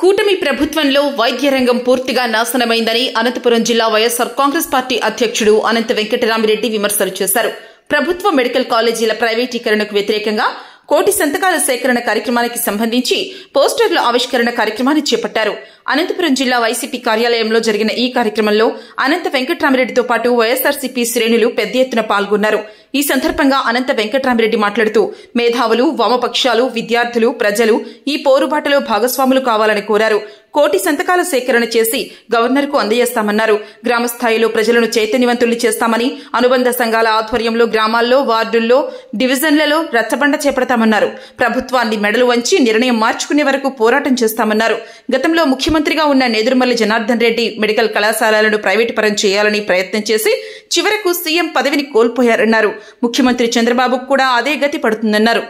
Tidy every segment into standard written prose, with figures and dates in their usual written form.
కూటమి ప్రభుత్వంలో వైద్య రంగం పూర్తిగా నాశనమైందని అనంతపురం జిల్లా వైఎస్ఆర్ కాంగ్రెస్ పార్టీ అధ్యక్షుడు అనంత వెంకటరామిరెడ్డి విమర్శలు చేశారు. ప్రభుత్వ మెడికల్ కాలేజీల ప్రైవేటీకరణకు వ్యతిరేకంగా కోటి సంతకాల సేకరణ కార్యక్రమానికి సంబంధించి పోస్టర్ల ఆవిష్కరణ కార్యక్రమాన్ని చేపట్టారు. అనంతపురం జిల్లా వైసీపీ కార్యాలయంలో జరిగిన ఈ కార్యక్రమంలో అనంత వెంకటరామిరెడ్డితో పాటు వైఎస్ఆర్సీపీ శ్రేణులు పెద్ద ఎత్తున పాల్గొన్నారు. ఈ సందర్భంగా అనంత వెంకటరామిరెడ్డి మాట్లాడుతూ మేధావులు, వామపక్షాలు, విద్యార్థులు, ప్రజలు ఈ పోరుబాటలో భాగస్వాములు కావాలని కోరారు. కోటి సంతకాల సేకరణ చేసి గవర్నర్కు అందజేస్తామన్నారు. గ్రామ స్థాయిలో ప్రజలను చైతన్యవంతుల్ని చేస్తామని, అనుబంధ సంఘాల ఆధ్వర్యంలో గ్రామాల్లో, వార్డుల్లో, డివిజన్లలో రచ్చబండ చేపడతామన్నారు. ప్రభుత్వాన్ని మెడలు వంచి నిర్ణయం మార్చుకునే వరకు పోరాటం చేస్తామన్నారు. గతంలో ముఖ్యమంత్రిగా ఉన్న నేదురుమల్లి జనార్దన్ రెడ్డి మెడికల్ కళాశాలలను ప్రైవేటు పరం చేయాలని ప్రయత్నం చేసి చివరకు సీఎం పదవిని కోల్పోయారన్నారు. ముఖ్యమంత్రి చంద్రబాబుకు కూడా అదే గతి పడుతుందన్నారు.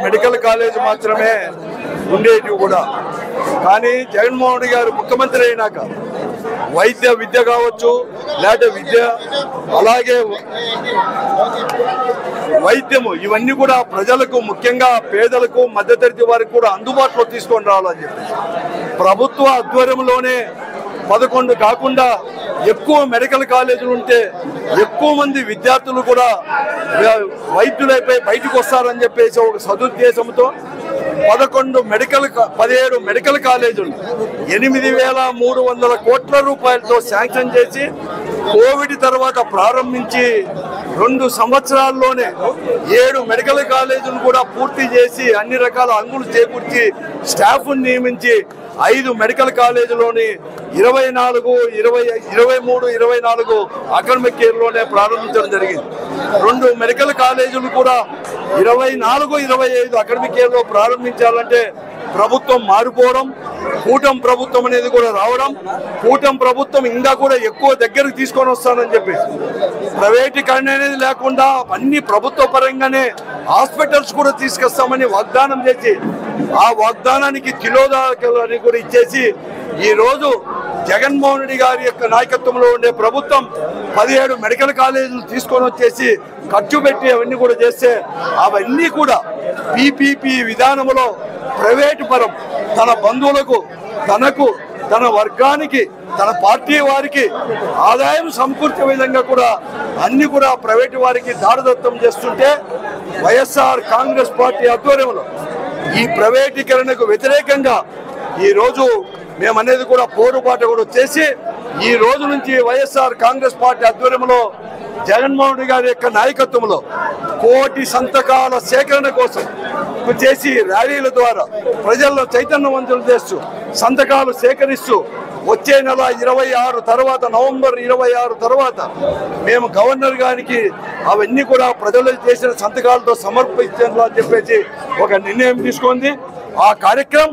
మెడికల్ కాలేజ్ మాత్రమే ఉండేవి కూడా, కానీ జగన్మోహన్ రెడ్డి గారు ముఖ్యమంత్రి అయినాక విద్య కావచ్చు, లేదా విద్య అలాగే వైద్యము, ఇవన్నీ కూడా ప్రజలకు, ముఖ్యంగా పేదలకు, మధ్యతరగతి వారికి కూడా అందుబాటులో తీసుకొని రావాలని చెప్పి ప్రభుత్వ ఆధ్వర్యంలోనే 11 కాకుండా ఎక్కువ మెడికల్ కాలేజీలు ఉంటే ఎక్కువ మంది విద్యార్థులు కూడా వైద్యులైపోయి బయటకు వస్తారని చెప్పేసి ఒక సదుద్దేశంతో 17 మెడికల్ కాలేజీలు 8,300 కోట్ల రూపాయలతో శాంక్షన్ చేసి కోవిడ్ తర్వాత ప్రారంభించి 2 సంవత్సరాల్లోనే 7 మెడికల్ కాలేజీలు కూడా పూర్తి చేసి అన్ని రకాల అంగులు చేకూర్చి స్టాఫ్ నియమించి 5 మెడికల్ కాలేజీలోని 23, 24 అకాడమిక్ ఇయర్లోనే ప్రారంభించడం జరిగింది. 2 మెడికల్ కాలేజీలు కూడా 24, 25 అకాడమిక్ ఇయర్లో ప్రారంభించాలంటే ప్రభుత్వం మారిపోవడం, కూటమి ప్రభుత్వం అనేది కూడా రావడం, కూటమి ప్రభుత్వం ఇంకా కూడా ఎక్కువ దగ్గరకు తీసుకొని వస్తానని చెప్పి ప్రైవేటీకరణ అనేది లేకుండా అన్ని ప్రభుత్వ పరంగానే హాస్పిటల్స్ కూడా తీసుకొస్తామని వాగ్దానం చేసి ఆ వాగ్దానానికి తిలోదకాలని కూడా ఇచ్చేసి ఈరోజు జగన్మోహన్ రెడ్డి గారి యొక్క నాయకత్వంలో ఉండే ప్రభుత్వం 17 మెడికల్ కాలేజీలు తీసుకొని వచ్చేసి ఖర్చు పెట్టి అవన్నీ కూడా చేస్తే అవన్నీ కూడా పీపీపీ విధానంలో ప్రైవేటు పరం తన బంధువులకు, తనకు, తన వర్గానికి, తన పార్టీ వారికి ఆదాయం సమకూర్చే విధంగా కూడా అన్ని కూడా ప్రైవేటు వారికి దారదత్తం చేస్తుంటే వైఎస్ఆర్ కాంగ్రెస్ పార్టీ ఆధ్వర్యంలో ఈ ప్రైవేటీకరణకు వ్యతిరేకంగా ఈరోజు మేమనేది కూడా పోరుబాట కూడా చేసి ఈ రోజు నుంచి వైఎస్ఆర్ కాంగ్రెస్ పార్టీ ఆధ్వర్యంలో జగన్మోహన్ రెడ్డి గారి యొక్క నాయకత్వంలో కోటి సంతకాల సేకరణ కోసం చేసి ర్యాలీల ద్వారా ప్రజల్లో చైతన్యవంతులు చేస్తూ సంతకాలు సేకరిస్తూ వచ్చే నెల 26 తర్వాత, నవంబర్ 26 తర్వాత మేము గవర్నర్ గారికి అవన్నీ కూడా ప్రజలు చేసిన సంతకాలతో సమర్పించాలని చెప్పేసి ఒక నిర్ణయం తీసుకుంది. ఆ కార్యక్రమం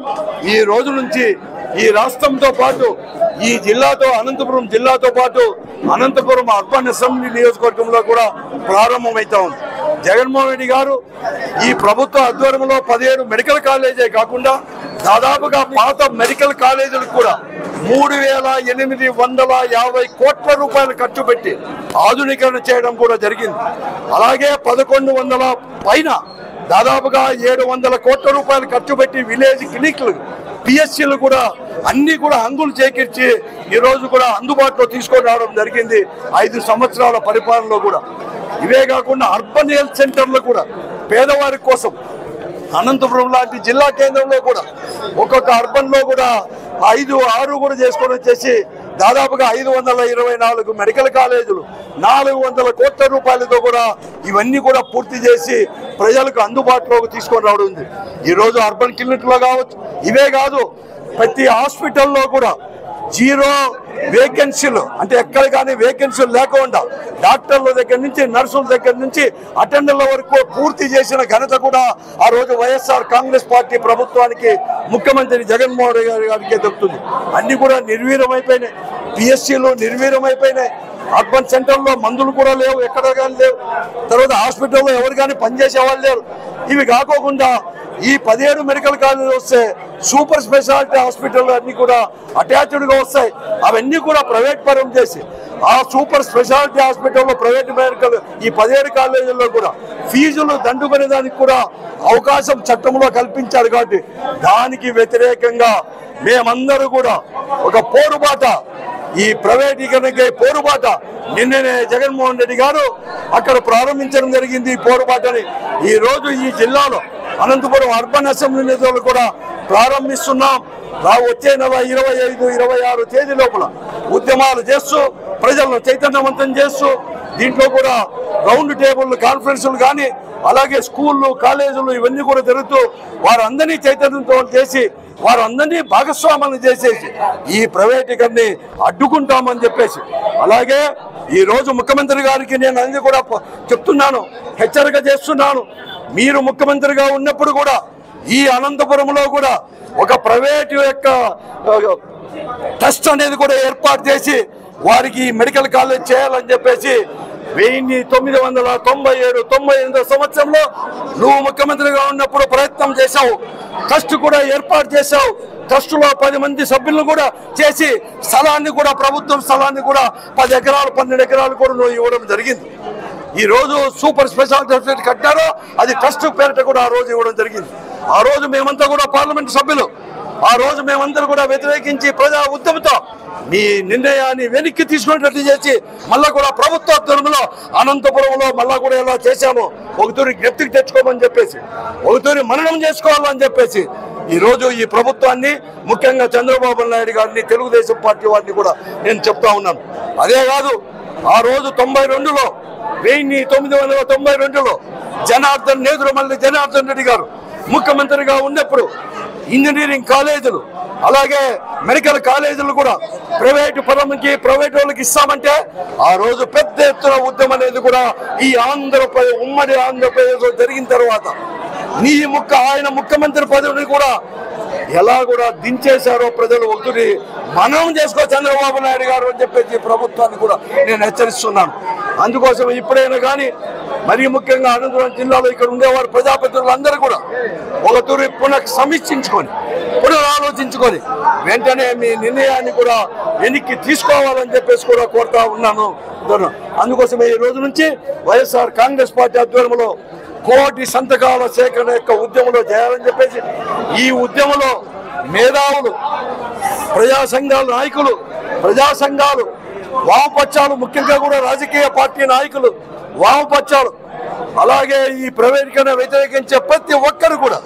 ఈ రోజు నుంచి ఈ రాష్ట్రంతో పాటు ఈ జిల్లాతో, అనంతపురం జిల్లాతో పాటు అనంతపురం అర్బన్ అసెంబ్లీ నియోజకవర్గంలో కూడా ప్రారంభమవుతా ఉంది. జగన్మోహన్ రెడ్డి గారు ఈ ప్రభుత్వ ఆధ్వర్యంలో 17 మెడికల్ కాలేజే కాకుండా దాదాపుగా పాత మెడికల్ కాలేజీలకు కూడా 3,850 కోట్ల రూపాయలు ఖర్చు పెట్టి ఆధునీకరణ చేయడం కూడా జరిగింది. అలాగే 1100 పైన దాదాపుగా 700 కోట్ల రూపాయలు ఖర్చు పెట్టి విలేజ్ క్లినిక్లు, పిఎస్సీలు కూడా అన్ని కూడా అంగులు చేకూర్చి ఈరోజు కూడా అందుబాటులో తీసుకొని రావడం జరిగింది 5 సంవత్సరాల పరిపాలనలో కూడా. ఇవే కాకుండా అర్బన్ హెల్త్ సెంటర్లు కూడా పేదవారి కోసం అనంతపురం లాంటి జిల్లా కేంద్రంలో కూడా ఒక్కొక్క అర్బన్లో కూడా 5, 6 కూడా చేసుకొని వచ్చేసి దాదాపుగా 524 మెడికల్ కాలేజీలు 400 కోట్ల రూపాయలతో కూడా ఇవన్నీ కూడా పూర్తి చేసి ప్రజలకు అందుబాటులోకి తీసుకొని రావడం ఉంది. ఈరోజు అర్బన్ క్లినిక్లో కావచ్చు, ఇవే కాదు ప్రతి హాస్పిటల్లో కూడా 0 వేకెన్సీలు, అంటే ఎక్కడ కానీ వేకెన్సీలు లేకుండా డాక్టర్ల దగ్గర నుంచి, నర్సుల దగ్గర నుంచి, అటెండర్ల వరకు పూర్తి చేసిన ఘనత కూడా ఆ రోజు వైఎస్ఆర్ కాంగ్రెస్ పార్టీ ప్రభుత్వానికి, ముఖ్యమంత్రి జగన్మోహన్ రెడ్డి గారికి దక్కుతుంది. అన్ని కూడా నిర్వీర్యమైపోయినాయి, పిఎస్సీలు నిర్వీర్యమైపోయినాయి, అర్బన్ సెంటర్లో మందులు కూడా లేవు, ఎక్కడ కానీ లేవు, తర్వాత హాస్పిటల్లో ఎవరు కానీ పనిచేసే వాళ్ళు లేరు. ఇవి కాకోకుండా ఈ 17 మెడికల్ కాలేజీలు వస్తే సూపర్ స్పెషాలిటీ హాస్పిటల్ అన్ని కూడా అటాచ్డ్గా వస్తాయి. అవన్నీ కూడా ప్రైవేట్ పరం చేసి ఆ సూపర్ స్పెషాలిటీ హాస్పిటల్లో ప్రైవేట్ మెడికల్ ఈ 17 కాలేజీల్లో కూడా ఫీజులు దండుకునే దానికి కూడా అవకాశం చట్టంలో కల్పించారు. కాబట్టి దానికి వ్యతిరేకంగా మేమందరూ కూడా ఒక పోరుబాట, ఈ ప్రైవేటీకరణకి పోరుబాట నిన్ననే జగన్మోహన్ రెడ్డి గారు అక్కడ ప్రారంభించడం జరిగింది. ఈ పోరుబాటని ఈ రోజు ఈ జిల్లాలో అనంతపురం అర్బన్ అసెంబ్లీ నిధులు కూడా ప్రారంభిస్తున్నాం. వచ్చే నెల 25, 26 తేదీ లోపల ఉద్యమాలు చేస్తూ ప్రజలను చైతన్యవంతం చేస్తూ దీంట్లో కూడా రౌండ్ టేబుల్ కాన్ఫరెన్సులు కానీ అలాగే స్కూళ్ళు కాలేజీలు ఇవన్నీ కూడా జరుగుతూ వారందరినీ చైతన్యవంతం చేసి వారందరినీ భాగస్వాములను చేసేసి ఈ ప్రైవేటీకరణని అడ్డుకుంటామని చెప్పేసి, అలాగే ఈ రోజు ముఖ్యమంత్రి గారికి నేను అన్ని కూడా చెప్తున్నాను, హెచ్చరిక చేస్తున్నాను. మీరు ముఖ్యమంత్రిగా ఉన్నప్పుడు కూడా ఈ అనంతపురంలో కూడా ఒక ప్రైవేటు యొక్క ట్రస్ట్ అనేది కూడా ఏర్పాటు చేసి వారికి మెడికల్ కాలేజ్ చేయాలని చెప్పేసి 1997-98 సంవత్సరంలో నువ్వు ముఖ్యమంత్రిగా ఉన్నప్పుడు ప్రయత్నం చేశావు. ట్రస్ట్ కూడా ఏర్పాటు చేశావు. ట్రస్టులో 10 మంది సభ్యులను కూడా చేసి స్థలాన్ని కూడా ప్రభుత్వం స్థలాన్ని కూడా 10 ఎకరాలు 12 ఎకరాలు కూడా నువ్వు ఇవ్వడం జరిగింది. ఈ రోజు సూపర్ స్పెషాలిటీ హాస్పిటల్ కట్టారో అది ట్రస్ట్ పేరిట కూడా ఆ రోజు ఇవ్వడం జరిగింది. ఆ రోజు మేమంతా కూడా పార్లమెంట్ సభ్యులు ఆ రోజు మేమందరూ కూడా వ్యతిరేకించి ప్రజా ఉద్యమంతో మీ నిర్ణయాన్ని వెనక్కి తీసుకునేటట్టు చేసి మళ్ళా కూడా ప్రభుత్వ ఆధ్వర్యంలో అనంతపురంలో మళ్ళా కూడా ఎలా చేశాము, ఒకతూరి జ్ఞప్తికి తెచ్చుకోమని చెప్పేసి, ఒకతూరి మననం చేసుకోవాలని చెప్పేసి ఈ రోజు ఈ ప్రభుత్వాన్ని ముఖ్యంగా చంద్రబాబు నాయుడు గారిని తెలుగుదేశం పార్టీ వారిని కూడా నేను చెప్తా ఉన్నాను. అదే కాదు, ఆ రోజు 92లో 1992లో నేదురుమల్లి జనార్దన్ రెడ్డి గారు ముఖ్యమంత్రిగా ఉన్నప్పుడు ఇంజనీరింగ్ కాలేజీలు అలాగే మెడికల్ కాలేజీలు కూడా ప్రైవేటు పరంకి ప్రైవేట్ వాళ్ళకి ఇస్తామంటే ఆ రోజు పెద్ద ఎత్తున ఉద్యమం అనేది కూడా ఈ ఆంధ్రప్రదేశ్ ఉమ్మడి ఆంధ్రప్రదేశ్ జరిగిన తర్వాత ఆయన ముఖ్యమంత్రి పదవిని కూడా ఎలా కూడా దించేశారో ప్రజలు ఒకటి మనం చేసుకో చంద్రబాబు నాయుడు గారు అని చెప్పేసి ప్రభుత్వాన్ని కూడా నేను హెచ్చరిస్తున్నాను. అందుకోసం ఇప్పుడైనా కానీ మరీ ముఖ్యంగా అనంతపురం జిల్లాలో ఇక్కడ ఉండేవారు ప్రజాప్రతినిధులందరూ కూడా ఒకతూరి పునరాలోచించుకొని వెంటనే మీ నిర్ణయాన్ని కూడా వెనక్కి తీసుకోవాలని చెప్పేసి కూడా కోరుతా ఉన్నాను. అందుకోసమే ఈ రోజు నుంచి వైఎస్ఆర్ కాంగ్రెస్ పార్టీ ఆధ్వర్యంలో 1 కోటి సంతకాల సేకరణ యొక్క ఉద్యమంలో చేయాలని చెప్పేసి ఈ ఉద్యమంలో మేధావులు, ప్రజా సంఘాల నాయకులు, ప్రజా సంఘాలు, వామపక్షాలు, ముఖ్యంగా కూడా రాజకీయ పార్టీ నాయకులు, వామపక్షాలు, అలాగే ఈ ప్రైవేటీకరణ వ్యతిరేకించే ప్రతి ఒక్కరు కూడా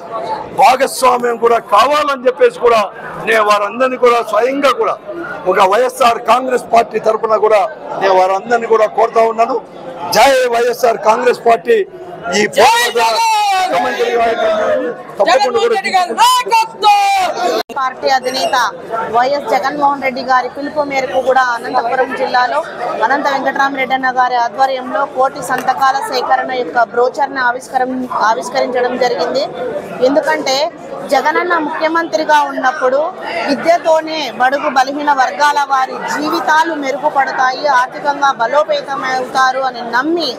భాగస్వామ్యం కూడా కావాలని చెప్పేసి కూడా నేను వారందరినీ కూడా స్వయంగా కూడా ఒక వైఎస్ఆర్ కాంగ్రెస్ పార్టీ తరఫున కూడా నేను వారందరినీ కూడా కోరుతా ఉన్నాను. జై వైఎస్ఆర్ కాంగ్రెస్ పార్టీ. ఈ పార్టీ అధినేత వైఎస్ జగన్మోహన్ రెడ్డి గారి పిలుపు మేరకు కూడా అనంతపురం జిల్లాలో అనంత వెంకటరామరెడ్డి అన్న గారి ఆధ్వర్యంలో 1 కోటి సంతకాల సేకరణ యొక్క బ్రోచర్ను ఆవిష్కరించడం జరిగింది. ఎందుకంటే జగనన్న ముఖ్యమంత్రిగా ఉన్నప్పుడు విద్యతోనే బడుగు బలహీన వర్గాల వారి జీవితాలు మెరుగుపడతాయి, ఆర్థికంగా బలోపేతమవుతారు అని నమ్మి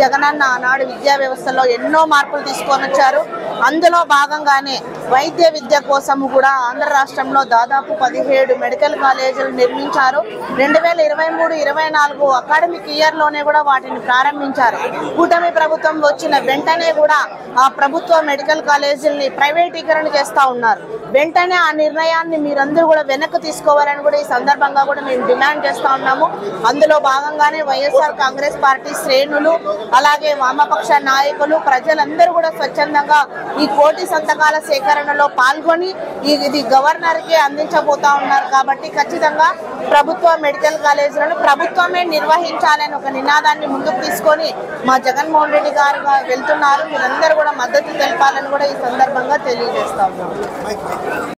జగనన్న ఆనాడు విద్యా వ్యవస్థలో ఎన్నో మార్పులు తీసుకొని వచ్చారు. అందులో భాగంగానే వైద్య విద్య కోసము కూడా ఆంధ్ర రాష్ట్రంలో దాదాపు 17 మెడికల్ కాలేజీలు నిర్మించారు. 2023-24 అకాడమిక్ ఇయర్లోనే కూడా వాటిని ప్రారంభించారు. కూటమి ప్రభుత్వం వచ్చిన వెంటనే కూడా ఆ ప్రభుత్వ మెడికల్ కాలేజీలని ప్రైవేటీకరణ చేస్తూ ఉన్నారు. వెంటనే ఆ నిర్ణయాన్ని మీరందరూ కూడా వెనక్కి తీసుకోవాలని కూడా ఈ సందర్భంగా కూడా మేము డిమాండ్ చేస్తూ ఉన్నాము. అందులో భాగంగానే వైఎస్ఆర్ కాంగ్రెస్ పార్టీ శ్రేణులు అలాగే వామపక్ష నాయకులు ప్రజలందరూ కూడా స్వచ్ఛందంగా ఈ 1 కోటి సంతకాల సేకరణలో పాల్గొని ఇది గవర్నర్కి అందించబోతా ఉన్నారు. కాబట్టి ఖచ్చితంగా ప్రభుత్వ మెడికల్ కాలేజీలను ప్రభుత్వమే నిర్వహించాలని ఒక నినాదాన్ని ముందుకు తీసుకొని మా జగన్మోహన్ రెడ్డి గారు వెళ్తున్నారు. మీరందరూ కూడా మద్దతు తెలపాలని కూడా ఈ సందర్భంగా తెలియజేస్తా ఉన్నాం.